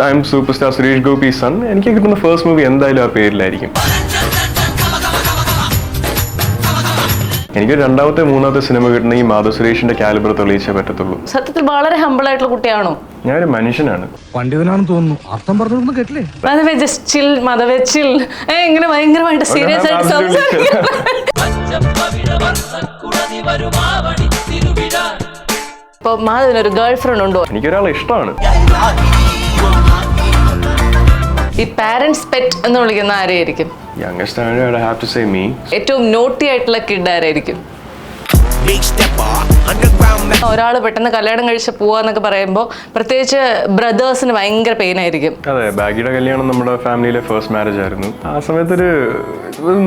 I am super star Suresh Gopi son. എനിക്ക് കിട്ടുന്ന first movie എന്തായാലും ആ പേരിലായിരിക്കും. എനിക്ക് രണ്ടാമത്തെ മൂന്നാമത്തെ സിനിമ കിട്ടുന്ന ഈ മാധവ് സുരേഷിന്റെ കാലിബർ തെളിയിച്ചേ പറ്റത്തുള്ളൂ. സത്യത്തിൽ വളരെ ഹമ്പിൾ ആയിട്ടുള്ള കുട്ടിയാണോ? ഞാനൊരു മനുഷ്യനാണ്. പണ്ഡിതനാണെന്ന് തോന്നുന്നു. അർത്ഥം പറഞ്ഞൊന്നും കേട്ടില്ലേ? ഇങ്ങനെ ഭയങ്കരമായിട്ട് സീരിയസ് ആയിട്ട് സംസാരിക്കും. ഇപ്പൊ മാധവിനൊരു ഗേൾ ഫ്രണ്ട് ഉണ്ടോ? എനിക്കൊരാളെ ഇഷ്ടമാണ്. ഈ പാരന്റ്സ് പെറ്റ് എന്ന് വിളിക്കുന്ന ആരെയായിരിക്കും? Youngest I have to say me. ഏറ്റവും നോട്ടി ആയിട്ടുള്ള കിഡ് ആരായിരിക്കും? ഒരാൾ പെട്ടെന്ന് കല്യാണം കഴിച്ച് പോവാന്നൊക്കെ പറയുമ്പോൾ പ്രത്യേകിച്ച് ബ്രദേഴ്സിന് ഭയങ്കര പെയിൻ ആയിരിക്കും. അതെ, ബാഗിയുടെ കല്യാണം നമ്മുടെ ഫാമിലിയിലെ ഫസ്റ്റ് മാരേജ് ആയിരുന്നു. ആ സമയത്തൊരു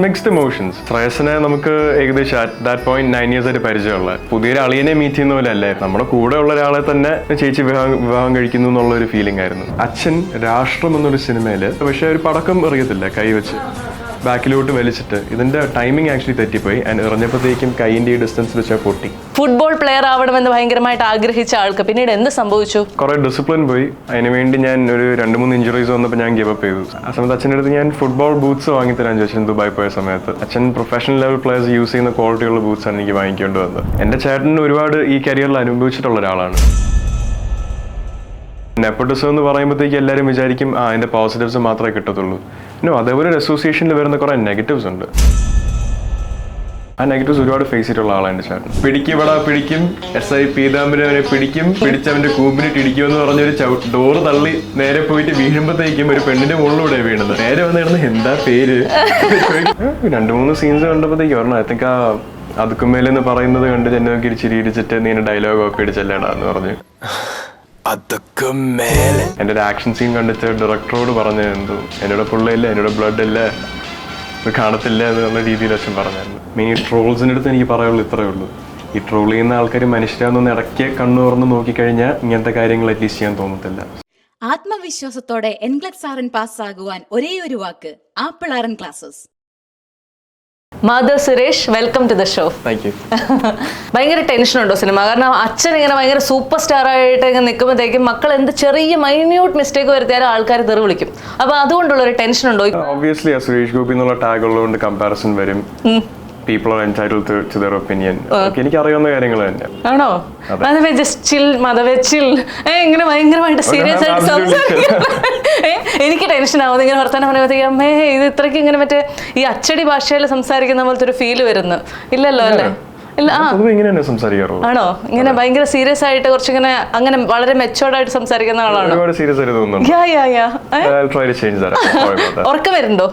മിക്സ്ഡ് ഇമോഷൻസ്. ശ്രേയസിനെ നമുക്ക് ഏകദേശം അറ്റ് ദാറ്റ് പോയിന്റ് 9 years ആയിട്ട് പരിചയമുള്ള പുതിയൊരു അളിയനെ മീറ്റ് ചെയ്യുന്ന പോലെ അല്ലേ, നമ്മുടെ കൂടെ ഉള്ള ഒരാളെ തന്നെ ചേച്ചി വിവാഹം കഴിക്കുന്നു എന്നുള്ള ഒരു ഫീലിംഗ് ആയിരുന്നു. അച്ഛൻ രാഷ്ട്രം എന്നൊരു സിനിമയില് പക്ഷെ ഒരു പടക്കം എറിയത്തില്ല, കൈ വെച്ച് ബാക്കിലോട്ട് വലിച്ചിട്ട് ഇതിന്റെ ടൈമിംഗ് ആക്ച്വലി തെറ്റിപ്പോയി. എറിഞ്ഞപ്പോഴത്തേക്കും കൈയിന്റെ ഈ ഡിസ്റ്റൻസ് വെച്ചാൽ പൊട്ടി. ഫുട്ബോൾ പ്ലെയർ ആവണമെന്ന് ഭയങ്കരമായിട്ട് ആഗ്രഹിച്ച ആൾക്ക് പിന്നീട് എന്ത് സംഭവിച്ചു? കുറെ ഡിസിപ്ലിൻ പോയി. അതിനുവേണ്ടി ഞാൻ ഒരു 2-3 ഇഞ്ചുറീസ് വന്നപ്പോൾ ഞാൻ ഗിവ് അപ്പ് ചെയ്തു. ആ സമയത്ത് അച്ഛൻ്റെ അടുത്ത് ഞാൻ ഫുട്ബോൾ ബൂട്ട്സ് വാങ്ങിത്തരാൻ ചോദിച്ചു ദുബായ് പോയ സമയത്ത്. അച്ഛൻ പ്രൊഫഷണൽ ലെവൽ പ്ലേയേഴ്സ് യൂസ് ചെയ്യുന്ന ക്വാളിറ്റിയുള്ള ബൂട്ട്സ് ആണ് എനിക്ക് വാങ്ങിക്കേണ്ടി വന്നത്. എൻ്റെ ചേട്ടൻ ഒരുപാട് ഈ കരിയറിൽ അനുഭവിച്ചിട്ടുള്ള ഒരാളാണ്. നെപ്പോട്ടിസം എന്ന് പറയുമ്പോഴത്തേക്ക് എല്ലാവരും വിചാരിക്കും അതിന്റെ പോസിറ്റീവ്സ് മാത്രമേ കിട്ടത്തുള്ളൂ. അതേപോലെ ഒരു അസോസിയേഷനിൽ വരുന്ന കുറെ നെഗറ്റീവ്സ് ഉണ്ട്. ആ നെഗറ്റീവ്സ് ഒരുപാട് ഫേസ് ചെയ്തിട്ടുള്ള ആളാണ് എൻ്റെ ചേട്ടൻ. പിടിക്കും SI പീതാംബരനെ പിടിച്ചവന്റെ കൂമ്പിനിട്ട് ഇടിക്കുമെന്ന് പറഞ്ഞൊരു ഡോറ് തള്ളി നേരെ പോയിട്ട് വീഴുമ്പോഴത്തേക്കും ഒരു പെണ്ണിന്റെ മുകളിലൂടെ വീണത്. നേരെ വന്നിരുന്ന് എന്താ പേര് 2-3 സീൻസ് കണ്ടപ്പോഴത്തേക്കും ഓർമ്മ ഐ തിങ്ക് അതുക്കുമേലെന്ന് പറയുന്നത് കണ്ട് എന്നെ നോക്കി ചിരി ഇടിച്ചിട്ട് നീ ഡയലോഗ് ഒക്കെ ഇടിച്ചല്ലേടാന്ന് പറഞ്ഞു. എന്റെ ഒരു ആക്ഷൻ സീൻ കണ്ടിട്ട് ഡയറക്ടറോട് പറഞ്ഞു എന്തോ എന്നോട് പുള്ളിയില്ല, എന്നോട് ബ്ലഡ് ഇല്ല, കാണത്തില്ല എന്നുള്ള രീതിയിൽ അച്ഛൻ പറഞ്ഞായിരുന്നു. മെയിൻ ഈ ട്രോൾസിൻ്റെ അടുത്ത് എനിക്ക് പറയുള്ളൂ ഇത്രയേ ഉള്ളൂ. ഈ ട്രോൾ ചെയ്യുന്ന ആൾക്കാർ മനുഷ്യരാണെന്ന് ഇടയ്ക്ക് കണ്ണു തുറന്ന് നോക്കിക്കഴിഞ്ഞാൽ ഇങ്ങനത്തെ കാര്യങ്ങൾ അറ്റ്ലീസ്റ്റ് ചെയ്യാൻ തോന്നത്തില്ല. ആത്മവിശ്വാസത്തോടെ എൻഗ്ലക്സ് ആർ പാസ്സാകുവാൻ ഒരേ ഒരു വാക്ക് Apple R classes. Madhav Suresh, welcome to the show. Thank you. ഭയങ്കര ടെൻഷൻ ഉണ്ടോ സിനിമ? കാരണം അച്ഛൻ ഇങ്ങനെ ഭയങ്കര സൂപ്പർ സ്റ്റാർ ആയിട്ട് ഇങ്ങനെ നിൽക്കുമ്പോഴത്തേക്കും മക്കൾ എന്ത് ചെറിയ മൈന്യൂട്ട് മിസ്റ്റേക്ക് വരുത്തിയാലും ആൾക്കാർ തെറി വിളിക്കും. അപ്പൊ അതുകൊണ്ടുള്ള ഒരു ടെൻഷൻ ഉണ്ടോ? ഒബ്വിയസ്ലി സുരേഷ് ഗോപി എന്നുള്ള ടാഗ് ഉള്ളതുകൊണ്ട് കമ്പാരിസൺ വരും. People are entitled to their opinion. എനിക്ക് അറിയാവുന്ന കാര്യങ്ങൾ തന്നെ. ആണോ? ഇങ്ങനെ ഭയങ്കരമായിട്ട് സീരിയസ് ആയിട്ട് സംസാരിക്കും. എനിക്ക് ടെൻഷൻ ആവുന്നത് ഇങ്ങനെ വർത്താനം പറയുമ്പോഴത്തേക്കും അമ്മേ ഇത് ഇത്രയ്ക്ക് ഇങ്ങനെ മറ്റേ ഈ അച്ചടി ഭാഷയിൽ സംസാരിക്കുന്ന പോലത്തെ ഒരു ഫീല് വരുന്നു. ഇല്ലല്ലോ അല്ലേ? ആണോ? ഇങ്ങനെ ഭയങ്കര സീരിയസ് ആയിട്ട് കുറച്ചിങ്ങനെ അങ്ങനെ വളരെ മെച്ചോർഡ് ആയിട്ട് സംസാരിക്കുന്ന ആളാണോ? ഉറക്കം വരുന്നുണ്ടോ?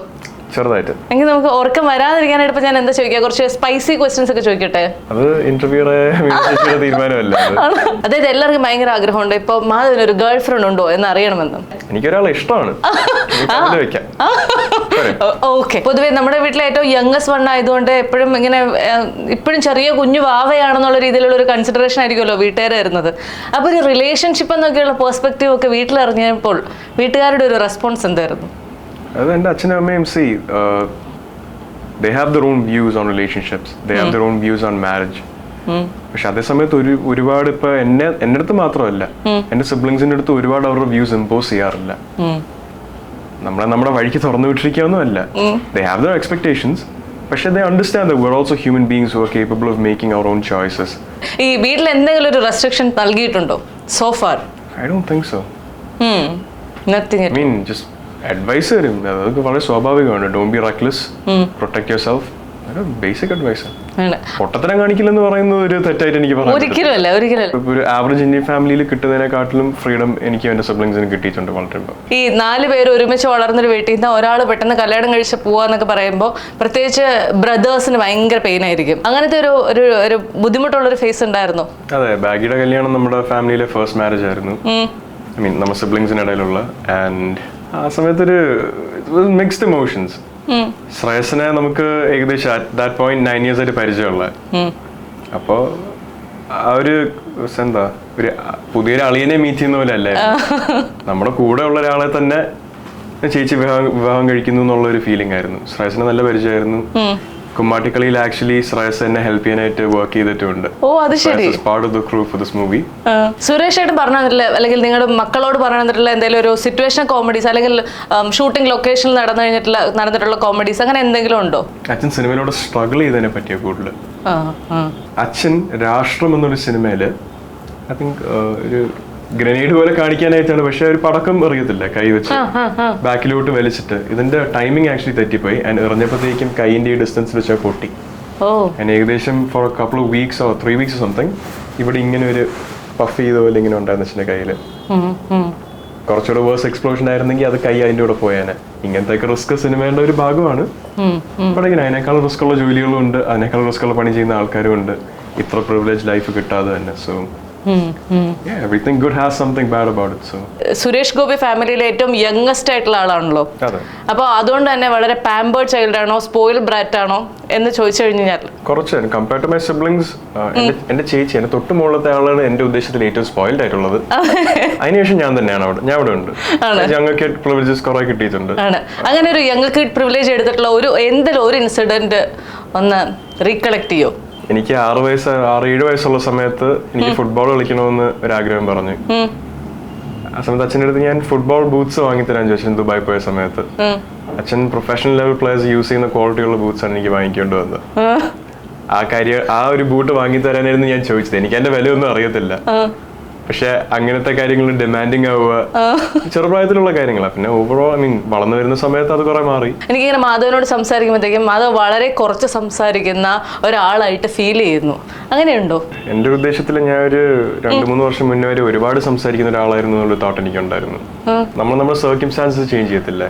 ചെറുതായിട്ട്. എങ്കിൽ നമുക്ക് ഉറക്കം വരാതിരിക്കാനായിട്ട് ഇപ്പൊ ഞാൻ എന്താ ചോദിക്കാം, കുറച്ച് സ്പൈസി ക്വസ്റ്റ്യൻസ് ഒക്കെ ചോദിക്കട്ടെ? അത് ഇന്റർവ്യൂയുടെ തീരുമാനമല്ല. അതായത് എല്ലാവർക്കും ഭയങ്കര ആഗ്രഹമുണ്ട് ഇപ്പൊ മാധവിനൊരു ഗേൾ ഫ്രണ്ട് ഉണ്ടോ എന്ന് അറിയണമെന്ന്. എനിക്കൊരാളെ ഇഷ്ടമാണ്. ഓക്കെ. പൊതുവെ നമ്മുടെ വീട്ടിലെ ഏറ്റവും യങ്ങസ്റ്റ് വൺ ആയതുകൊണ്ട് എപ്പോഴും ഇങ്ങനെ ഇപ്പോഴും ചെറിയ കുഞ്ഞു വാവയാണെന്നുള്ള രീതിയിലുള്ള ഒരു കൺസിഡറേഷൻ ആയിരിക്കുമല്ലോ വീട്ടുകാർ വരുന്നത്. അപ്പൊ ഒരു റിലേഷൻഷിപ്പ് എന്നൊക്കെയുള്ള പെർസ്പെക്റ്റീവ് ഒക്കെ വീട്ടിലിറങ്ങിയപ്പോൾ വീട്ടുകാരുടെ ഒരു റെസ്പോൺസ് എന്തായിരുന്നു? അത് എൻ്റെ അച്ഛനും അമ്മയും they have their own views on relationships, they have their own views on marriage. പക്ഷെ അതേ സമയത്ത് ഒരുപാട് ഇപ്പൊ എൻ്റെ അടുത്ത് മാത്രമല്ല എൻ്റെ സിബ്ലിങ്സിന്റെ അടുത്ത് ഒരുപാട് അവരുടെ വ്യൂസ് ഇമ്പോസ് ചെയ്യാറില്ല. നമ്മുടെ വഴിക്ക് തുറന്നു വിട്ടിരിക്കുകയൊന്നുമല്ല. they have their expectations, പക്ഷെ they understand that we're also human beings who are capable of making our own choices. ഈ വീട്ടിൽ എന്തെങ്കിലും ഒരു restriction നൽകിയിട്ടുണ്ടോ so far? I don't think so. Nothing. I mean just advice തരും, അതൊക്കെ വളരെ സ്വാഭാവികമാണ്. Don't be reckless, protect yourself, basic advice. പൊട്ടത്തരം കാണിക്കില്ലെന്ന് പറയുന്നത് ഒരു തെറ്റായിട്ട് എനിക്ക് പറയാം. ഒരിക്കലും ഒരു ആവറേജ് ഇന്ത്യൻ ഫാമിലിയിൽ കിട്ടുന്നതിനെക്കാട്ടിലും ഫ്രീഡം എനിക്ക് എന്റെ സിബ്ലിങ്സിന് കിട്ടിയിട്ടുണ്ട് വളരുമ്പോൾ. ഈ 4 പേര് ഒരുമിച്ച് വളർന്നൊരു വീട്ടിൽ നിന്ന് ഒരാൾ പെട്ടെന്ന് കല്യാണം കഴിച്ച് പോവാന്നൊക്കെ പറയുമ്പോൾ പ്രത്യേകിച്ച് ബ്രദേഴ്സിന് ഭയങ്കര പെയിൻ ആയിരിക്കും. അങ്ങനത്തെ ഒരു ബുദ്ധിമുട്ടുള്ളൊരു ഫേസ് ഉണ്ടായിരുന്നു? അതെ, ബാഗിയുടെ കല്യാണം നമ്മുടെ ഫാമിലിയിലെ ഫസ്റ്റ് മാരേജ് ആയിരുന്നു. ഐ മീൻ നമ്മുടെ സിബ്ലിങ്സിനിടയിലുള്ള. ആൻഡ് ആ സമയത്തൊരു മിക്സ്ഡ് ഇമോഷൻസ്. ശ്രേയസിനെ നമുക്ക് ഏകദേശം അറ്റ് ദാറ്റ് പോയിന്റ് 9 years ആയിട്ട് പരിചയമുള്ള. അപ്പോൾ ആ ഒരു എന്താ ഒരു പുതിയൊരു അളിയനെ മീറ്റ് ചെയ്യുന്ന പോലെ അല്ലേ, നമ്മുടെ കൂടെ ഉള്ള ഒരാളെ തന്നെ ചേച്ചി വിവാഹം കഴിക്കുന്നു എന്നുള്ള ഒരു ഫീലിംഗ് ആയിരുന്നു. ശ്രേയസിനെ നല്ല പരിചയമായിരുന്നു. കുമ്മാട്ടിക്കളിയിൽ ആക്ച്വലി ശ്രേയസ് എന്നെ ഹെൽപ്പ് ചെയ്യാനായിട്ട് വർക്ക് ചെയ്തിട്ടുണ്ട്. ഓ അത് ശരി. Part of the crew for this movie. Suresh ആയിട്ട് പറഞ്ഞു തന്നിട്ടില്ല, അല്ലെങ്കിൽ നിങ്ങളുടെ മക്കളോട് പറഞ്ഞു തന്നിട്ടുള്ള എന്തെങ്കിലും ഒരു സിറ്റുവേഷൻ കോമഡീസ്, അല്ലെങ്കിൽ ഷൂട്ടിംഗ് ലൊക്കേഷനിൽ നടന്നിട്ടുള്ള കോമഡീസ്, അങ്ങനെ എന്തെങ്കിലും ഉണ്ടോ? അച്ഛൻ സിനിമയിലൂടെ സ്ട്രഗിൾ ചെയ്തതിനെ പറ്റിയ കൂടുതൽ. അച്ഛൻ രാഷ്ട്രം എന്നൊരു സിനിമയില് ഐ തിങ്ക് ഒരു ഗ്രനേഡ് പോലെ കാണിക്കാനായിട്ടാണ്, പക്ഷെ ഒരു പടക്കം എറിയത്തില്ല, കൈ വെച്ച് ബാക്കിലോട്ട് വലിച്ചിട്ട്. ഇതിന്റെ ടൈമിംഗ് ആക്ച്വലി തെറ്റിപ്പോയി. എറിഞ്ഞപ്പോഴത്തേക്കും കൈയിന്റെ ഈ ഡിസ്റ്റൻസ് വെച്ചാൽ പൊട്ടി. ഏകദേശം for couple of weeks or 3 weeks something ഇവിടെ ഇങ്ങനെ ഒരു പഫ് ചെയ്ത പോലെ ഇങ്ങനെ ഉണ്ടായിരുന്നു അച്ഛൻ്റെ കയ്യില്. കുറച്ചുകൂടെ വേഴ്സ് എക്സ്പ്ലോഷൻ ആയിരുന്നെങ്കിൽ അത് കൈ അതിൻ്റെ കൂടെ പോയാനെ. ഇങ്ങനത്തെ റിസ്ക് സിനിമയുടെ ഒരു ഭാഗമാണ്. ഇവിടെ ഇങ്ങനെ അതിനേക്കാൾ റിസ്ക് ഉള്ള ജോലികളും ഉണ്ട്, അതിനേക്കാൾ റിസ്ക് ഉള്ള പണി ചെയ്യുന്ന ആൾക്കാരും ഉണ്ട്, ഇത്ര പ്രിവിലേജ് ലൈഫ് കിട്ടാതെ തന്നെ. So everything good has something bad about it. So Suresh Gopi ഫാമിലിയിലെ ഏറ്റവും യങ്ങസ്റ്റ് ആയിട്ടുള്ള ആളാണല്ലോ. അപ്പോൾ അതുകൊണ്ട് തന്നെ വളരെ പാമ്പേർഡ് ചൈൽഡ് ആണോ, സ്പോയിൽ ബ്രാറ്റ് ആണോ എന്ന് ചോദിച്ചു കഴിഞ്ഞാൽ കുറച്ച് കമ്പയർ ടു മൈ സിബ്ലിങ്സ്, എന്റെ ചേച്ചി, എന്റെ തൊട്ട് മുകളിലത്തെ ആളാണ് എന്റെ ഉദ്ദേശത്തിൽ ഏറ്റവും സ്പോയിൽഡ് ആയിട്ടുള്ളത്. അതിനുശേഷം ഞാൻ തന്നെയാണ് ഞാൻ അവിടെ ഉണ്ട്. യങ് കിഡ് പ്രിവിലേജസ് കുറെ കിട്ടിയിട്ടുണ്ട്. അങ്ങനെ ഒരു യങ് കിഡ് പ്രിവിലേജ് എടുത്തിട്ടുള്ള എന്തെങ്കിലും ഒരു ഇൻസിഡന്റ് ഒന്ന് റീകളക്ട് ചെയ്യോ? എനിക്ക് 6-7 വയസ്സുള്ള സമയത്ത് എനിക്ക് ഫുട്ബോൾ കളിക്കണമെന്ന് ഒരാഗ്രഹം പറഞ്ഞു. ആ സമയത്ത് അച്ഛൻ്റെ അടുത്ത് ഞാൻ ഫുട്ബോൾ ബൂട്ട്സ് വാങ്ങിത്തരാൻ ചോദിച്ചു ദുബായ് പോയ സമയത്ത്. അച്ഛൻ പ്രൊഫഷണൽ ലെവൽ പ്ലേയേഴ്സ് യൂസ് ചെയ്യുന്ന ക്വാളിറ്റിയുള്ള ബൂട്ട്സ് ആണ് എനിക്ക് വാങ്ങിക്കേണ്ടി വന്നത്. ആ ഒരു ബൂട്ട് വാങ്ങിത്തരാനായിരുന്നു ഞാൻ ചോദിച്ചത്. എനിക്ക് അതിന്റെ വിലയൊന്നും അറിയത്തില്ല, പക്ഷെ അങ്ങനത്തെ കാര്യങ്ങൾ ഡിമാൻഡിങ് ആവുക ചെറുപ്രായത്തിലുള്ള കാര്യങ്ങളാണ്. പിന്നെ ഓവറോൾ വളർന്നു വരുന്ന സമയത്ത് അത് കുറെ മാറി. എനിക്കിങ്ങനെ മാധവനോട് സംസാരിക്കുമ്പോഴത്തേക്കും മാധവ് വളരെ കുറച്ച് സംസാരിക്കുന്ന ഒരാളായിട്ട് ഫീൽ ചെയ്യുന്നു. അങ്ങനെയുണ്ടോ? എന്റെ ഉദ്ദേശത്തിൽ ഞാൻ ഒരു 2-3 വർഷം മുന്നേ വരെ ഒരുപാട് സംസാരിക്കുന്ന ഒരാളായിരുന്നു എന്നുള്ള തോട്ട് എനിക്കുണ്ടായിരുന്നു. നമ്മുടെ സർക്കംസ്റ്റാൻസസ് ചേഞ്ച് ചെയ്യത്തില്ലേ.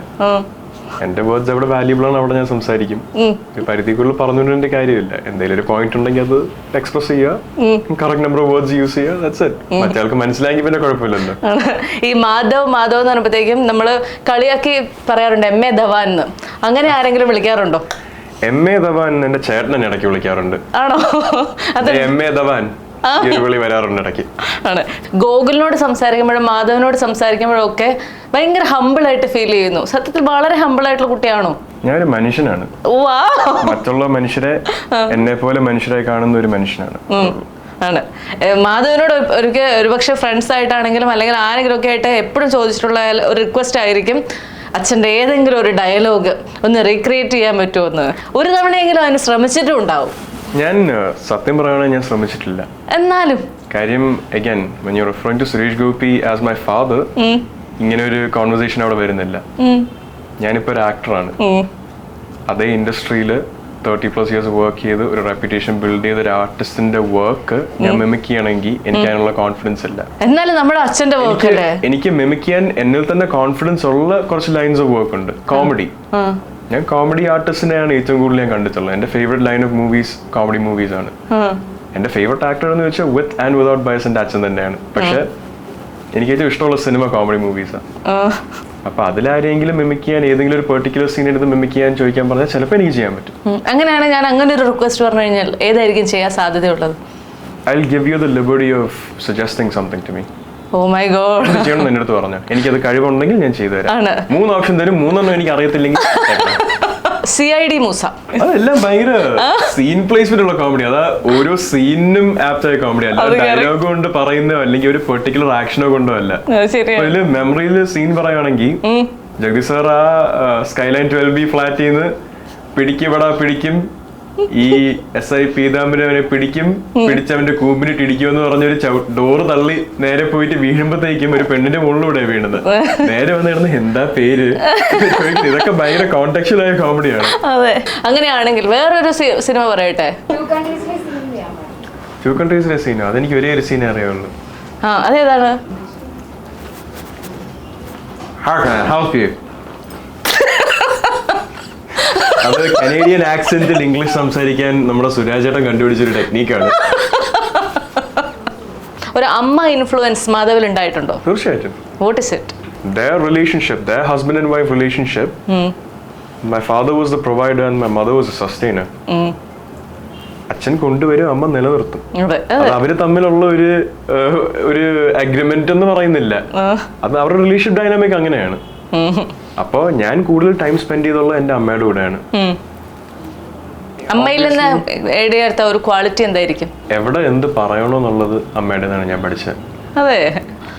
എന്റെ വേർഡ്സ് എവിടെ വാല്യൂബിൾ ആണ് അവിടെ ഞാൻ സംസാരിക്കും. ഒരു പരിധിക്കുള്ളിൽ പറഞ്ഞുകൊണ്ടിന്റെ കാര്യമില്ല. എന്തെങ്കിലും ഒരു പോയിന്റ് ഉണ്ടെങ്കിൽ അത് എക്സ്പ്രസ് ചെയ്യുക, correct number of words use ചെയ്യുക, ദാറ്റ്സ് ഇറ്റ്. മറ്റേ മനസ്സിലാക്കി പിന്നെ കുഴപ്പമില്ലല്ലോ. ഈ മാധവ് എന്ന് പറയുമ്പോഴത്തേക്കും നമ്മള് കളിയാക്കി പറയാറുണ്ട് എം എ ധവാൻ എന്ന്. അങ്ങനെ ആരെങ്കിലും വിളിക്കാറുണ്ടോ? എം എ ധവാൻ എന്റെ ചേട്ടനെ ഇടയ്ക്ക് വിളിക്കാറുണ്ട്. ആണോ? എം എ ധവാൻ വിളി വരാറുണ്ട് ഇടയ്ക്ക്. ആണ്. ഗോകുലിനോട് സംസാരിക്കുമ്പോഴും മാധവനോട് സംസാരിക്കുമ്പോഴും ഒക്കെ ഭയങ്കര ഹമ്പിൾ ആയിട്ട് ഫീൽ ചെയ്യുന്നു. സത്യത്തിൽ വളരെ ഹമ്പിൾ ആയിട്ടുള്ള കുട്ടിയാണോ? ഞാനൊരു മനുഷ്യനാണ്. മറ്റുള്ള മനുഷ്യരെ എന്നെ പോലെ മനുഷ്യരായി കാണുന്ന ഒരു മനുഷ്യനാണ്. ആണ്. മാധവനോട് ഒരുപക്ഷെ ഫ്രണ്ട്സ് ആയിട്ടാണെങ്കിലും അല്ലെങ്കിൽ ആരെങ്കിലും ഒക്കെ ആയിട്ട് എപ്പോഴും ചോദിച്ചിട്ടുള്ള ഒരു റിക്വസ്റ്റ് ആയിരിക്കും, അച്ഛൻ്റെ ഏതെങ്കിലും ഒരു ഡയലോഗ് ഒന്ന് റീക്രിയേറ്റ് ചെയ്യാൻ പറ്റുമെന്ന്. ഒരു തവണയെങ്കിലും അതിന് ശ്രമിച്ചിട്ടും ഉണ്ടാവും. ഞാൻ സത്യം പറയുകയാണെങ്കിൽ ഞാൻ ശ്രമിച്ചിട്ടില്ല. എന്നാലും കാര്യം again when you're referring to Suresh Gopi as my father, ഇങ്ങനെ ഒരു കോൺവെർസേഷൻ അവിടെ വരുന്നില്ല. ഞാനിപ്പോ ഒരു ആക്ടറാണ്. അതേ ഇൻഡസ്ട്രിയിൽ 30+ years വർക്ക് ചെയ്ത് ഒരു റെപ്യൂട്ടേഷൻ ബിൽഡ് ചെയ്ത ഒരു ആർട്ടിസ്റ്റിന്റെ വർക്ക് ഞാൻ മിമിക് ചെയ്യണമെങ്കിൽ എനിക്ക് അതിനുള്ള കോൺഫിഡൻസ് ഇല്ല. എന്നാലും നമ്മുടെ അച്ഛന്റെ വർക്ക് അല്ലേ, എനിക്ക് മിമിക് ചെയ്യാൻ എന്നിൽ തന്നെ കോൺഫിഡൻസ് ഉള്ള കുറച്ച് ലൈൻസ് ഓഫ് വർക്ക് ഉണ്ട്. കോമഡി, ഞാൻ കോമഡി ആർട്ടിസ്റ്റിനെയാണ് ഏറ്റവും കൂടുതൽ ഞാൻ കണ്ടിട്ടുള്ളത്. എന്റെ favourite line of movies comedy movies ആണ്. എന്റെ ഫേവറേറ്റ് ആക്ടർ എന്ന് വെച്ചാൽ വിത്ത് ആൻഡ് വിതൗട്ട് ബയസ് എന്റെ അച്ഛൻ തന്നെയാണ്. പക്ഷെ എനിക്ക് ഏറ്റവും ഇഷ്ടമുള്ള സിനിമ കോമഡി മൂവീസാണ്. അപ്പൊ അതിലാരെങ്കിലും മിമിക് ചെയ്യാൻ, ഏതെങ്കിലും ഒരു പെർട്ടിക്കുലർ സീൻ എടുത്ത് മിമിക് ചെയ്യാൻ ചോദിക്കാൻ പറഞ്ഞാൽ ചിലപ്പോൾ എനിക്ക് ചെയ്യാൻ പറ്റും. അങ്ങനെയാണ് ഞാൻ അങ്ങനെ ഒരു റിക്വസ്റ്റ് പറഞ്ഞു കഴിഞ്ഞാൽ ഏതായിരിക്കും ചെയ്യാൻ സാധ്യതയുള്ളത്? I'll give you the liberty of suggesting something to me. Oh my God. ചെയ്യണം എന്റെ അടുത്ത് പറഞ്ഞു. എനിക്കത് കഴിവുണ്ടെങ്കിൽ ഞാൻ ചെയ്തു തരാം. 3 ഓപ്ഷൻ തരും, 3 എനിക്ക് അറിയത്തില്ലെങ്കിൽ CID മൂസ. അതെല്ലാം ഭയങ്കര സീൻ പ്ലേസ്മെന്റ് ഉള്ള കോമഡി. അതാ ഓരോ സീനിനും ആപ്റ്റ് ആയ കോമഡി അല്ല, ഡയലോഗ് കൊണ്ട് പറയുന്നോ അല്ലെങ്കിൽ ഒരു പെർട്ടിക്കുലർ ആക്ഷനോ കൊണ്ടോ അല്ല. അതില് മെമ്മറിയിൽ സീൻ പറയുകയാണെങ്കിൽ ജഗദീഷ് സാർ ആ സ്കൈലൈൻ 12B ഫ്ലാറ്റിൽ നിന്ന് പിടിക്കും ഈ SI പീതാംബരവനെ പിടിച്ചവന്റെ കൂമ്പിനിട്ട് ഇടിക്കുമെന്ന് പറഞ്ഞൊരു ഡോറ് തള്ളി നേരെ പോയിട്ട് വീഴുമ്പോഴത്തേക്കും ഒരു പെണ്ണിന്റെ മുകളിലൂടെ വീണത്. നേരെ വന്നിരുന്ന് എന്താ പേര് ഇതൊക്കെ ഭയങ്കര കോൺടെക്ച്വൽ ആയ കോമഡിയാണ്. അതെ, അങ്ങനെയാണെങ്കിൽ വേറൊരു സിനിമ പറയട്ടെ. ടു കൺട്രീസിലെ സീനോ? അതെനിക്ക് ഒരേ ഒരു സീനേ അറിയാവുള്ളൂ. അതേതാണ്? How can I help you? അത് കനേഡിയൻ ആക്സെന്റിൽ ഇംഗ്ലീഷ് സംസാരിക്കാൻ നമ്മുടെ സുരാജ് ചേട്ടൻ കണ്ടുപിടിച്ചൊരു ടെക്നീക്കാണ്. ഒരു അമ്മ ഇൻഫ്ലുവൻസ് മാധവിൽ ഉണ്ടായിട്ടുണ്ടോ? തീർച്ചയായിട്ടും. What is it? Their relationship, their husband and wife relationship. My father was the provider and my mother was the sustainer. അച്ഛൻ കൊണ്ടുവരും, അമ്മ നിലനിർത്തും. അത് അവര് തമ്മിലുള്ള ഒരു അഗ്രിമെന്റ് എന്ന് പറയുന്നില്ല, അത് അവരുടെ റിലേഷൻഷിപ്പ് ഡൈനാമിക് അങ്ങനെയാണ്. അപ്പോ ഞാൻ കൂടുതൽ ടൈം സ്പെൻഡ് ചെയ്തുള്ള എന്റെ അമ്മയുടെ കൂടെയാണ്. അമ്മയിൽ നിന്ന് എടുത്ത ഒരു ക്വാളിറ്റി എന്തായിരിക്കും? എവിടെ എന്ത് പറയണമെന്നുള്ളത് അമ്മയുടെ നിന്നാണ് ഞാൻ പഠിച്ചത്. അതെ,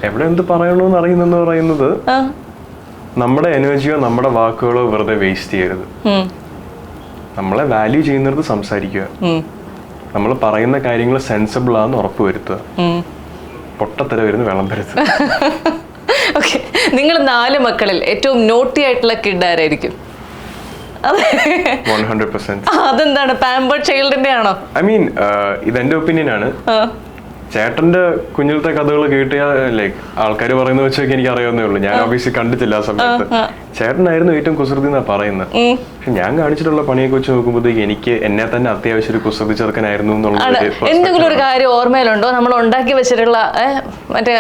എവിടെ എന്ത് പറയണമെന്ന് അറിയുന്നെന്ന് പറയുന്നത് നമ്മുടെ എനർജിയോ നമ്മുടെ വാക്കുകളോ വെറുതെ വേസ്റ്റ് ചെയ്യരുത്. നമ്മളെ വാല്യൂ ചെയ്യുന്നിടത്ത് സംസാരിക്കുക. നമ്മൾ പറയുന്ന കാര്യങ്ങൾ സെൻസിബിൾ ആണെന്ന് ഉറപ്പുവരുത്തുക. പൊട്ടത്തര വരുന്ന വിളമ്പരുത്. ഓക്കെ, നിങ്ങൾ 4 മക്കളിൽ ഏറ്റവും നോട്ടി ആയിട്ടുള്ള കിഡ് ആരായിരിക്കും? 100%. അതെന്താണ്, പാമ്പേർഡ് ചൈൽഡിന്റെ ആണോ? ഐ മീൻ ഇതെന്റെ ഒപ്പീനിയൻ ആണ്. ചേട്ടന്റെ കുഞ്ഞിലത്തെ കഥകൾ കേട്ട് ലൈക്ക് ആൾക്കാർ പറയുന്നത് വെച്ചൊക്കെ എനിക്ക് അറിയാവുന്നേ ഉള്ളൂ. ഞാൻ ഓബിയസ്ലി കണ്ടിട്ടില്ല ആ സമയത്ത്. ചേട്ടനായിരുന്നു ഏറ്റവും കുസൃതി എന്നാ പറയുന്നത്. പക്ഷെ ഞാൻ കാണിച്ചിട്ടുള്ള പണിയൊക്കെ വെച്ച് നോക്കുമ്പോഴത്തേക്ക് എനിക്ക് എന്നെ തന്നെ അത്യാവശ്യം ഒരു കുസൃതി ചെറുക്കനായിരുന്നു എന്നുള്ളത്. എന്തെങ്കിലും ഒരു കാര്യം ഓർമ്മയിലുണ്ടോ നമ്മൾ ഉണ്ടാക്കി വെച്ചിട്ടുള്ള മറ്റേ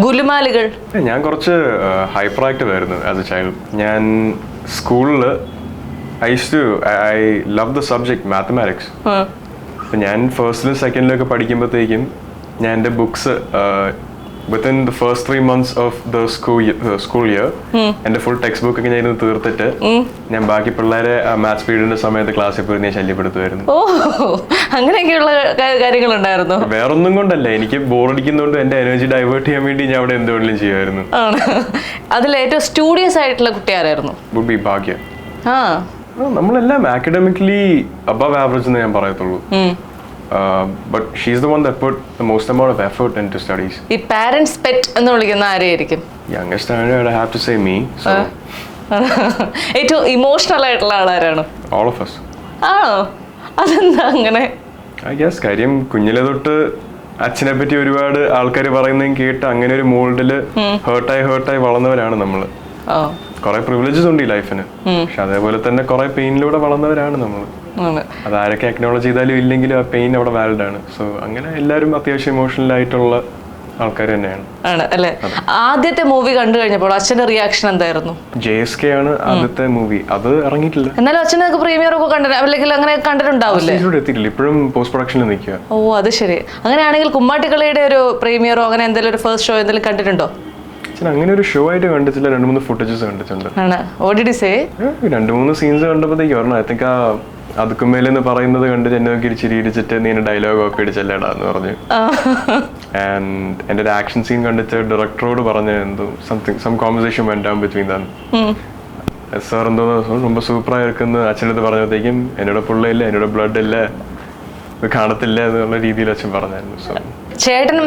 ഗുലുമാലുകൾ? ഞാൻ കുറച്ച് ഹൈപ്പർ ആക്റ്റീവ് ആയിരുന്നു ആസ് എ ചൈൽഡ്. ഞാൻ സ്കൂളിൽ I love the subject mathematics. ഞാൻ ഫസ്റ്റിലും സെക്കൻഡിലും ഒക്കെ പഠിക്കുമ്പോഴത്തേക്കും ഞാൻ എൻ്റെ books within the first 3 months of the school year എൻ്റെ ഫുൾ ടെക്സ്റ്റ് ബുക്ക് ഒക്കെ ഞാൻ ഇരുന്ന് തീർത്തിട്ട് ഞാൻ ബാക്കി പിള്ളേരെ മാത്സ് പീരീഡിന്റെ സമയത്ത് ക്ലാസ്സിൽ പോയി ഞാൻ ശല്യപ്പെടുത്തുമായിരുന്നു. ഓ, അങ്ങനെയൊക്കെയുള്ള കാര്യങ്ങളുണ്ടായിരുന്നു. വേറൊന്നും കൊണ്ടല്ല, എനിക്ക് ബോറടിക്കുന്നതുകൊണ്ട് എൻ്റെ എനർജി ഡൈവേർട്ട് ചെയ്യാൻ വേണ്ടി ഞാൻ അവിടെ എന്തുകൊണ്ടും ചെയ്യുമായിരുന്നു. അതിൽ ഏറ്റവും സ്റ്റുഡിയസ് ആയിട്ടുള്ള കുട്ടി ആരായിരുന്നു? വുഡ് ബി ഭാഗ്യ. നമ്മളെല്ലാം അക്കാഡമിക്കലി അബവ് ആവറേജ് എന്ന് ഞാൻ പറയത്തുള്ളൂ. But she's the one that put the most amount of effort into studies. ഈ പാരന്റ്സ് പെറ്റ് എന്ന് വിളിക്കുന്ന ആരെയായിരിക്കും? Youngest I have to say me. So ഏറ്റവും ഇമോഷണൽ ആയിട്ടുള്ള ആളാരാണ്? all of us. ആണോ? അതെന്താ അങ്ങനെ? I guess കാര്യം കുഞ്ഞിലെ തൊട്ട് അച്ഛനെ പറ്റി ഒരുപാട് ആൾക്കാർ പറയുന്നതും കേട്ട് അങ്ങനെ ഒരു മോൾഡില് ഹേർട്ടായി വളർന്നവരാണ് നമ്മള്. കുറെ പ്രിവിലേജസ് ഉണ്ട് ഈ ലൈഫിന്. പക്ഷെ അതേപോലെ തന്നെ കുറെ പെയിനിലൂടെ വളർന്നവരാണ് നമ്മൾ. അതാരൊക്കെ അക്നോളജ് ചെയ്താലും ഇല്ലെങ്കിലും ആ പെയിൻ അവിടെ വാലിഡ് ആണ്. സോ അങ്ങനെ എല്ലാവരും അത്യാവശ്യം ഇമോഷണൽ ആയിട്ടുള്ള ആൾക്കാർ തന്നെയാണ്. അല്ലേ? ആദ്യത്തെ മൂവി കണ്ടു കഴിഞ്ഞപ്പോൾ അച്ഛന്റെ റിയാക്ഷൻ എന്തായിരുന്നു? JSK ആണ് ആദ്യത്തെ മൂവി. അത് ഇറങ്ങിയിട്ടില്ല. എന്നാലും അച്ഛനൊക്കെ പ്രീമിയർ ഒക്കെ കണ്ടു, അല്ലെങ്കിൽ അങ്ങനെ കണ്ടിട്ടുണ്ടാവില്ലേ? എത്തിയിട്ടില്ല, ഇപ്പോഴും പോസ്റ്റ് പ്രൊഡക്ഷനിൽ നിൽക്കുക. ഓ, അത് ശരി. അങ്ങനെയാണെങ്കിൽ കുമ്മാട്ടിക്കളിയുടെ ഒരു പ്രീമിയറോ അങ്ങനെ എന്തെങ്കിലും ഒരു ഫസ്റ്റ് ഷോ എന്തെങ്കിലും കണ്ടിട്ടുണ്ടോ? അങ്ങനെ ഒരു ഷോ ആയിട്ട് കണ്ടിട്ടില്ല. 2-3 ഫുട്ടേജസ് കണ്ടിട്ടുണ്ട്. 2-3 സീൻസ് കണ്ടപ്പോഴത്തേക്ക് പറഞ്ഞു. ഐ തിങ്ക് അതുക്കുമേലെന്ന് പറയുന്നത് കണ്ട് എന്നൊക്കെ ചിരിച്ചിട്ട് നീ ഡയലോഗ് ഒക്കെ ഇടിച്ചല്ലേടാന്ന് പറഞ്ഞു. ആൻഡ് എന്റെ ഒരു ആക്ഷൻ സീൻ കണ്ടിട്ട് ഡയറക്ടറോട് പറഞ്ഞു എന്തോ some conversation went down between them. Sir എന്തോ ரொம்ப സൂപ്പറായി ഇരിക്കുന്നു അച്ഛനടുത്ത് പറഞ്ഞപ്പോഴത്തേക്കും എന്നോട് പുള്ളിയില്ല, എന്നോട് ബ്ലഡ് ഇല്ല, കാണത്തില്ല എന്നുള്ള രീതിയിൽ അച്ഛൻ പറഞ്ഞായിരുന്നു. സോ ചേട്ടനും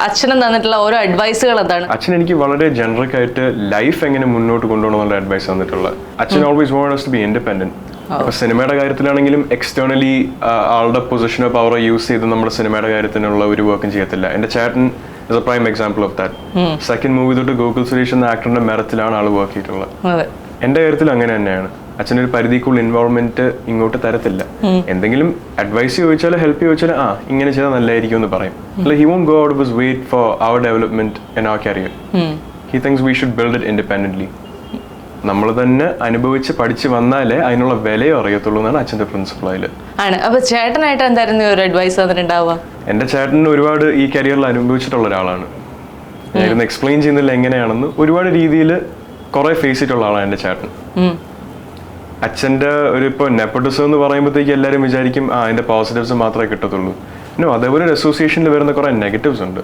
അച്ഛനും തന്നിട്ടുള്ള ഓരോ അഡ്വൈസുകൾ എന്താണ്? അച്ഛൻ എനിക്ക് വളരെ ജനറിക് ആയിട്ട് ലൈഫ് എങ്ങനെ മുന്നോട്ട് കൊണ്ടുപോകണമെന്നുള്ള അഡ്വൈസ് തന്നിട്ടുള്ളത്. അച്ഛൻ always want us to be independent. അപ്പൊ സിനിമയുടെ കാര്യത്തിലാണെങ്കിലും എക്സ്റ്റേണലി ആളുടെ പൊസിഷനോ പവറോ യൂസ് ചെയ്ത് നമ്മുടെ സിനിമയുടെ കാര്യത്തിനുള്ള ഒരു വർക്കും ചെയ്യത്തില്ല. എന്റെ ചേട്ടൻ is A prime example of that. Second movie തൊട്ട് ഗോകുൽ സുരേഷ് എന്ന ആക്ടറിന്റെ മെറിറ്റിലാണ് ആൾ വർക്ക് ചെയ്തിട്ടുള്ളത്. എന്റെ കാര്യത്തിൽ അങ്ങനെ തന്നെയാണ്. അച്ഛനൊരു പരിധിക്കുള്ള ഇൻവോൾവ്മെന്റ് ഇങ്ങോട്ട് തരത്തില്ല. എന്തെങ്കിലും അഡ്വൈസ് ചോദിച്ചാലോ ഹെൽപ്പ് ചോദിച്ചാലോ ഇങ്ങനെ ചെയ്താൽ നല്ലതായിരിക്കും എന്ന് പറയും. He won't go out of his weight for our development in our career. He thinks we should build it independently. നമ്മൾ തന്നെ അനുഭവിച്ച് പഠിച്ച് വന്നാലേ അതിനുള്ള വിലയോ അറിയത്തുള്ളൂ എന്നാണ് അച്ഛന്റെ പ്രിൻസിപ്പിൾ. അതില് അപ്പൊ ചേട്ടനായിട്ട് എന്തായിരുന്നു ഒരു അഡ്വൈസ് തന്നിട്ടുണ്ടാവുക? എന്റെ ചേട്ടൻ ഒരുപാട് ഈ കരിയറിൽ അനുഭവിച്ചിട്ടുള്ള ഒരാളാണ്. ഞാനിന്ന് എക്സ്പ്ലെയിൻ ചെയ്യുന്നില്ല എങ്ങനെയാണെന്ന്. ഒരുപാട് രീതിയിൽ കുറെ ഫേസ് ചെയ്തിട്ടുള്ള ആളാണ് എന്റെ ചേട്ടൻ. അച്ഛന്റെ ഒരു ഇപ്പൊ നെപ്പോട്ടിസം എന്ന് പറയുമ്പോഴത്തേക്ക് എല്ലാവരും വിചാരിക്കും അതിന്റെ പോസിറ്റീവ്സ് മാത്രമേ കിട്ടത്തുള്ളൂ. അതേപോലെ ഒരു അസോസിയേഷനിൽ വരുന്ന കുറെ നെഗറ്റീവ്സ് ഉണ്ട്.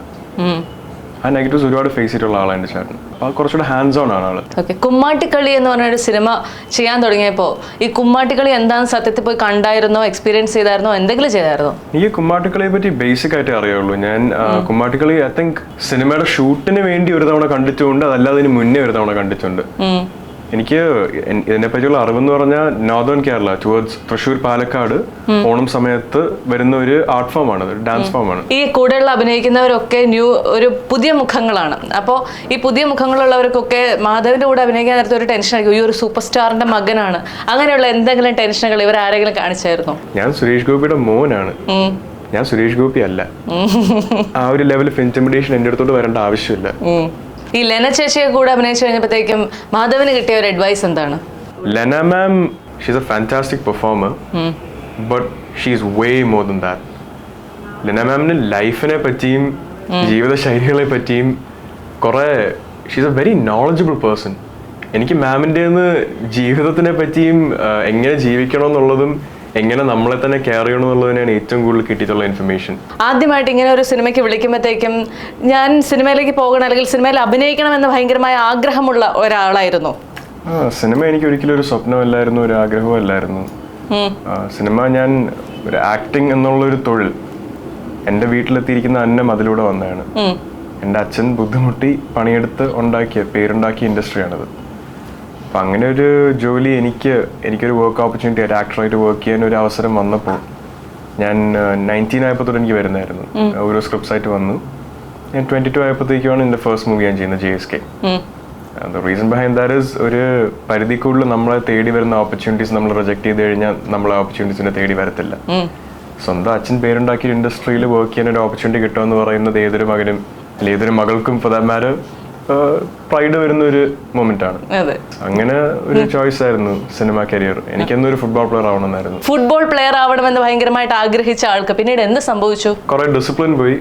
ആ നെഗറ്റീവ്സ് ഒരുപാട് ഫേസ് ചെയ്തിട്ടുള്ള ആളാണ് എന്റെ ചേട്ടൻ. അപ്പൊ കുറച്ചുകൂടെ ഹാൻഡ്സ് ഓൺ ആണ് ആള്. കുമ്മാട്ടിക്കളി എന്ന് പറഞ്ഞൊരു സിനിമ ചെയ്യാൻ തുടങ്ങിയപ്പോ ഈ കുമ്മാട്ടിക്കളി എന്താണെന്ന് സത്യത്തിൽ പോയി കണ്ടായിരുന്നോ, എക്സ്പീരിയൻസ് ചെയ്തായിരുന്നോ, എന്തെങ്കിലും ചെയ്തായിരുന്നോ? എനിക്ക് കുമ്മാട്ടിക്കളിയെ പറ്റി ബേസിക് ആയിട്ട് അറിയുള്ളൂ. ഞാൻ കുമ്മാട്ടിക്കളി ഐ തിങ്ക് സിനിമയുടെ ഷൂട്ടിന് വേണ്ടി ഒരു തവണ കണ്ടിട്ടുണ്ട്, അതല്ലാതെ ഇതിന് മുന്നേ ഒരു തവണ കണ്ടിട്ടുണ്ട്. എനിക്ക് ഇതിനെ പറ്റിയുള്ള അറിവെന്ന് പറഞ്ഞാൽ നോർത്തേൺ കേരള ടുവേർഡ്സ് തൃശ്ശൂർ, പാലക്കാട് ഓണം സമയത്ത് വരുന്ന ഒരു ആർട്ട് ഫോം ആണ്, ഡാൻസ് ഫോം ആണ്. ഈ കൂടെയുള്ള അഭിനയിക്കുന്നവരൊക്കെ ഒരു പുതിയ മുഖങ്ങളാണ്. അപ്പോൾ ഈ പുതിയ മുഖങ്ങളുള്ളവർക്കൊക്കെ മാധവിന്റെ കൂടെ അഭിനയിക്കാൻ നേരത്തെ ഒരു ടെൻഷൻ ആയിരിക്കും, ഈ ഒരു സൂപ്പർ സ്റ്റാറിന്റെ മകനാണ്. അങ്ങനെയുള്ള എന്തെങ്കിലും ടെൻഷനുകൾ ഇവർ ആരെങ്കിലും കാണിച്ചായിരുന്നോ? ഞാൻ സുരേഷ് ഗോപിയുടെ മോനാണ്, ഞാൻ സുരേഷ് ഗോപി അല്ല. ആ ഒരു ലെവൽ ഓഫ് ഇന്റിമിഡേഷൻ എന്റെ അടുത്തോട്ട് വരേണ്ട ആവശ്യമില്ല. ഈ ലെന ചേച്ചിയെ കൂടെ അഭിനയിച്ചു കഴിഞ്ഞപ്പോഴത്തേക്കും മാധവന് കിട്ടിയ ഒരു അഡ്വൈസ് എന്താണ്? Lena ma'am, she's a fantastic performer, but she's way more than that. Lena മാമിന് ലൈഫിനെ പറ്റിയും ജീവിതശൈലികളെ പറ്റിയും കുറെ, she's a very knowledgeable person. എനിക്ക് മാമിൻ്റെ ജീവിതത്തിനെ പറ്റിയും എങ്ങനെ ജീവിക്കണം എന്നുള്ളതും എങ്ങനെ നമ്മളെ തന്നെ കെയർ ചെയ്യണം എന്നുള്ളതിനാണ് ഏറ്റവും കൂടുതൽ കിട്ടിയിട്ടുള്ള ഇൻഫർമേഷൻ. ആദ്യമായിട്ട് ഇങ്ങനെ ഒരു സിനിമയ്ക്ക് വിളിക്കുമ്പോഴത്തേക്കും ഞാൻ സിനിമയിലേക്ക് പോകണം അല്ലെങ്കിൽ സിനിമയിൽ അഭിനയിക്കണമെന്ന് ഭയങ്കരമായ ആഗ്രഹമുള്ള ഒരാളായിരുന്നു. സിനിമ എനിക്ക് ഒരിക്കലും ഒരു സ്വപ്നമല്ലായിരുന്നു, ഒരു ആഗ്രഹവും അല്ലായിരുന്നു. സിനിമ ഞാൻ ഒരു ആക്ടിങ് എന്നുള്ളൊരു തൊഴിൽ എൻ്റെ വീട്ടിലെത്തിയിരിക്കുന്ന അന്നം അതിലൂടെ വന്നതാണ്. എൻ്റെ അച്ഛൻ ബുദ്ധിമുട്ടി പണിയെടുത്ത് പേരുണ്ടാക്കിയ ഇൻഡസ്ട്രിയാണത്. അപ്പം അങ്ങനെ ഒരു ജോലി എനിക്കൊരു വർക്ക് ഓപ്പർച്യൂണിറ്റി ആയിട്ട് ആക്ടറായിട്ട് വർക്ക് ചെയ്യാൻ ഒരു അവസരം വന്നപ്പോൾ ഞാൻ 19 ആയപ്പോൾ തൊട്ട് എനിക്ക് വരുന്നതായിരുന്നു. ഓരോ സ്ക്രിപ്റ്റ്സ് ആയിട്ട് വന്നു. ഞാൻ 22 ആയപ്പോഴത്തേക്കുമാണ് എൻ്റെ ഫസ്റ്റ് മൂവി ഞാൻ ചെയ്യുന്നത്, JSK. The reason behind that is ഒരു പരിധി കൂടുതൽ നമ്മളെ തേടി വരുന്ന ഓപ്പർച്യൂണിറ്റീസ് നമ്മൾ റിജക്ട് ചെയ്ത് കഴിഞ്ഞാൽ നമ്മളെ ഓപ്പർച്യൂണിറ്റീസിനെ തേടി വരത്തില്ല. സ്വന്തം അച്ഛൻ പേരുണ്ടാക്കിയ ഇൻഡസ്ട്രിയിൽ വർക്ക് ചെയ്യാൻ ഒരു ഓപ്പർച്യൂണിറ്റി കിട്ടുമെന്ന് പറയുന്നത് ഏതൊരു മകനും അല്ലെങ്കിൽ ഏതൊരു മകൾക്കും ഫോർ ദാറ്റ് മാറ്റർ പ്രൈഡ് വരുന്ന ഒരു മൊമെന്റ് ആണ്. അങ്ങനെ ഒരു ചോയ്സ് ആയിരുന്നു സിനിമ കരിയർ. എനിക്കെന്നൊരു ഫുട്ബോൾ പ്ലെയർ ആവണമെന്നായിരുന്നു. ഫുട്ബോൾ പ്ലെയർ ആവണമെന്ന് ഭയങ്കരമായിട്ട് ആഗ്രഹിച്ച ആൾക്ക് പിന്നീട് എന്ത് സംഭവിച്ചു? കുറെ ഡിസിപ്ലിൻ പോയി.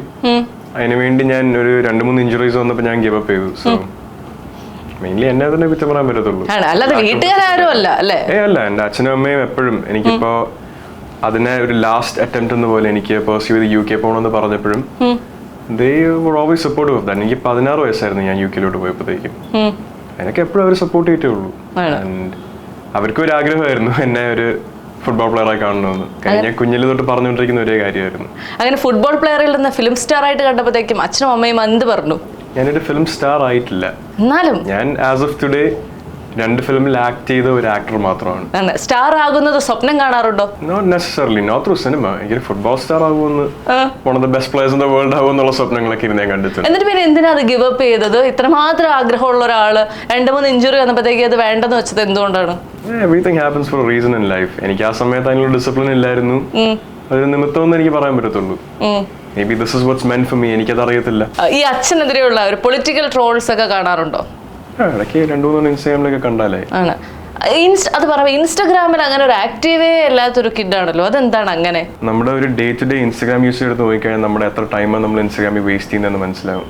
അതിനുവേണ്ടി ഞാൻ ഒരു 2-3 ഇഞ്ചുറീസ് വന്നപ്പോൾ ഞാൻ ഗിവ് അപ്പ് ചെയ്തു. സോ മെയിൻലി എന്നെ തന്നെ കുറ്റം പറയാൻ പറ്റത്തുള്ളൂ, അല്ലാതെ വീട്ടുകാരും അല്ല അല്ലേ? അല്ല, എൻ്റെ അച്ഛനും അമ്മയും എപ്പോഴും എനിക്കിപ്പോ അതിനെ ഒരു ലാസ്റ്റ് അറ്റംപ്റ്റ് എന്ന പോലെ എനിക്ക് പെർസ്യൂ ചെയ്ത് UK പോകണമെന്ന് പറഞ്ഞപ്പോഴും they were always supportive of that. എനിക്ക് 16 വയസ്സായിരുന്നു ഞാൻ UK പോയപ്പോഴത്തേക്കും. എനിക്ക് എപ്പോഴും അവർ സപ്പോർട്ട് ചെയ്തിട്ടേ ഉള്ളൂ. ആൻഡ് അവർക്കും ഒരു ആഗ്രഹമായിരുന്നു എന്നെ ഒരു ഫുട്ബോൾ പ്ലെയറായി കാണണമെന്ന്. ഞാൻ കുഞ്ഞിൽ തൊട്ട് പറഞ്ഞുകൊണ്ടിരിക്കുന്ന ഒരേ കാര്യമായിരുന്നു. അങ്ങനെ ഫുട്ബോൾ പ്ലെയറിൽ നിന്ന് ഫിലിം സ്റ്റാർ ആയിട്ട് കണ്ടപ്പോഴത്തേക്കും അച്ഛനും അമ്മയും എന്ത് പറഞ്ഞു? ഞാനൊരു ഫിലിം സ്റ്റാർ ആയിട്ടില്ല, എന്നാലും ഞാൻ ആസ് ഓഫ് ടുഡേ 2 ഫിലിമിൽ ആക്ട് ചെയ്ത ഒരു ആക്ടർ മാത്രമാണ്. സ്റ്റാർ ആകുന്നത് സ്വപ്നം കാണാറുണ്ടോ? Not necessarily, not through cinema. എനിക്ക് ഫുട്ബോൾ സ്റ്റാർ ആകുമെന്ന്, one of the best players in the world ആകുമെന്നുള്ള സ്വപ്നങ്ങളൊക്കെ ഇരുന്ന് ഞാൻ കണ്ടിട്ടുണ്ട്. എന്നിട്ട് പിന്നെ എന്തിനാ അത് ഗിവ് അപ്പ് ചെയ്തത്? ഇത്രമാത്രം ആഗ്രഹമുള്ള ഒരാള് 2-3 ഇഞ്ചുറി വന്നപ്പോഴത്തേക്ക് അത് വേണ്ടെന്ന് വെച്ചത് എന്തുകൊണ്ടാണ്? Everything happens four A reason in life. എനിക്ക് ആ സമയത്ത് അതിനുള്ള ഡിസിപ്ലിൻ ഇല്ലായിരുന്നു. അതൊരു നിമിത്തമെന്ന് എനിക്ക് പറയാൻ പറ്റത്തുള്ളൂ. Maybe this is what's meant for me. എനിക്കത് അറിയത്തില്ല. ഈ അച്ഛനെതിരെയുള്ള ഒരു പൊളിറ്റിക്കൽ ട്രോൾസ് ഒക്കെ കാണാറുണ്ടോ? ഇടയ്ക്ക് 2-3 ഇൻസ്റ്റാഗ്രാമിലൊക്കെ കണ്ടാലേ. ആണ്. അത് പറയുമ്പോൾ ഇൻസ്റ്റാഗ്രാമിൽ അങ്ങനെ ഒരു ആക്റ്റീവേ അല്ലാത്തൊരു കിഡാണല്ലോ, അതെന്താണ് അങ്ങനെ? നമ്മുടെ ഒരു day to day Instagram use എടുത്ത് നോക്കിക്കഴിഞ്ഞാൽ നമ്മുടെ എത്ര ടൈമാണ് നമ്മൾ ഇൻസ്റ്റാഗ്രാമിൽ വേസ്റ്റ് ചെയ്യുന്നതെന്ന് മനസ്സിലാവും.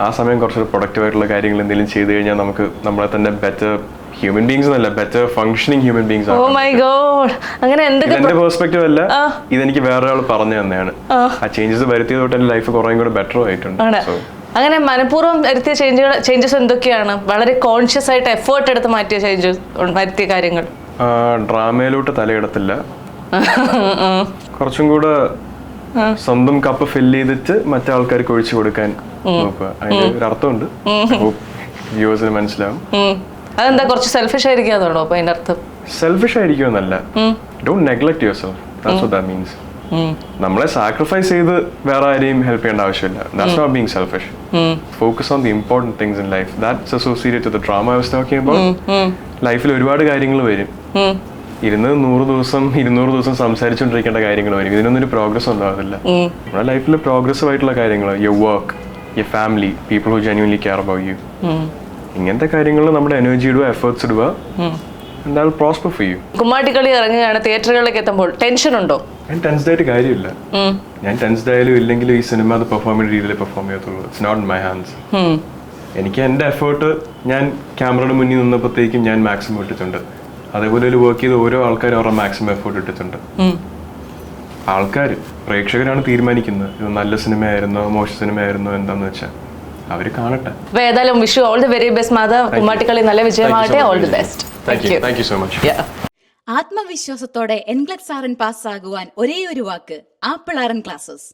ആ സമയം കുറച്ചൊരു പ്രൊഡക്റ്റീവ് ആയിട്ടുള്ള കാര്യങ്ങൾ എന്തെങ്കിലും ചെയ്ത് കഴിഞ്ഞാൽ നമുക്ക് നമ്മളെ തന്നെ ബെറ്റർ ഹ്യൂമൻ ബീങ്സ് എന്നല്ല, ബെറ്റർ ഫങ്ഷനിങ് ഹ്യൂമൻ ബീങ്സ് ആണ്. ഓ മൈ ഗോഡ്, അങ്ങനെ എന്തൊക്കെ? എന്റെ പെർസ്പെക്റ്റീവ് അല്ല, ഇതെനിക്ക് വേറൊരാൾ പറഞ്ഞു തന്നെയാണ്. ആ ചേഞ്ചസ് വരുത്തിയതോട്ട് എന്റെ ലൈഫ് കുറേ കൂടെ ബെറ്റർ ആയിട്ടുണ്ട്. അങ്ങനെ മനഃപൂർവ്വം വരുത്തിയ ചേഞ്ചസ് എന്തൊക്കെയാണ്? വളരെ കോൺഷ്യസ് ആയിട്ട് എഫേർട്ട് എടുത്ത് മാറ്റിയ ചേഞ്ചസ്, വരുത്തിയ കാര്യങ്ങൾ? ഡ്രാമയിലോട്ട് തലയിടത്തില്ല, കുറച്ചും കൂടെ സ്വന്തം കപ്പ് ഫില്ല് ചെയ്തിട്ട് മറ്റേ ആൾക്കാർക്ക് ഒഴിച്ചു കൊടുക്കാൻ നോക്കുക. അതിന് ഒരു അർത്ഥമുണ്ട്, വ്യൂവേഴ്സിന് മനസ്സിലാവും. അതെന്താ, കുറച്ച് സെൽഫിഷ് ആയിരിക്കാതാണോ അപ്പൊ അതിന്റെ അർത്ഥം? സെൽഫിഷ് ആയിരിക്കുമെന്നല്ല, don't neglect yourself, that's what that means. നമ്മളെ സാക്രിഫൈസ് ചെയ്ത് വേറെ ആരെയും ഹെൽപ്പ് ചെയ്യേണ്ട ആവശ്യമില്ല. That's not being selfish. Focus on the important things in life. That's associated with the drama I was talking about. ലൈഫിൽ ഒരുപാട് കാര്യങ്ങൾ വരും. 100 ദിവസം 200 ദിവസം സംസാരിച്ചുകൊണ്ടിരിക്കേണ്ട കാര്യങ്ങൾ വരും. ഇതിനൊന്നും ഒരു പ്രോഗ്രസ് ഉണ്ടാവില്ല. നമ്മുടെ ലൈഫിൽ പ്രോഗ്രസീവ് ആയിട്ടുള്ള കാര്യങ്ങൾ, your work, your family, people who genuinely care about you, ഇങ്ങനത്തെ കാര്യങ്ങളിൽ നമ്മുടെ എനർജി ഇടുക, എഫേർട്സ് ഇടുക. Prosper for you. കുമ്മാട്ടിക്കളി ഇറങ്ങുകയാണ്, തിയേറ്ററുകളിലേക്ക് എത്തുമ്പോൾ ടെൻഷൻ ഉണ്ടോ? ഞാൻ ടെൻസ്ഡ് ആയിട്ട് കാര്യമില്ല. ഞാൻ ടെൻസ്ഡ് ആയാലും ഇല്ലെങ്കിലും ഈ സിനിമ അത് പെർഫോം ചെയ്യുന്ന രീതിയിൽ പെർഫോം ചെയ്യത്തുള്ളൂ. It's not in my hands. എനിക്ക് എൻ്റെ എഫേർട്ട് ഞാൻ ക്യാമറയുടെ മുന്നിൽ നിന്നപ്പോഴത്തേക്കും ഞാൻ മാക്സിമം ഇട്ടിട്ടുണ്ട്. അതേപോലെ ഒരു വർക്ക് ചെയ്ത് ഓരോ ആൾക്കാരും അവരുടെ മാക്സിമം എഫേർട്ട് ഇട്ടിട്ടുണ്ട്. ആൾക്കാർ, പ്രേക്ഷകരാണ് തീരുമാനിക്കുന്നത് ഇത് നല്ല സിനിമയായിരുന്നോ മോശം സിനിമയായിരുന്നോ എന്താന്ന് വെച്ചാൽ. അവര് കാണട്ടെ. ഏതായാലും Vishu all the very best Madhav. Kummattikkali നല്ല വിജയമാകട്ടെ. All the best. Thank you so much. ആത്മവിശ്വാസത്തോടെ എൻഗ്ലക്സ് ആർ എൻ പാസ്സാകുവാൻ ഒരേ ഒരു വാക്ക്, ആപ്പിൾ ആർ എൻ ക്ലാസ്സസ്.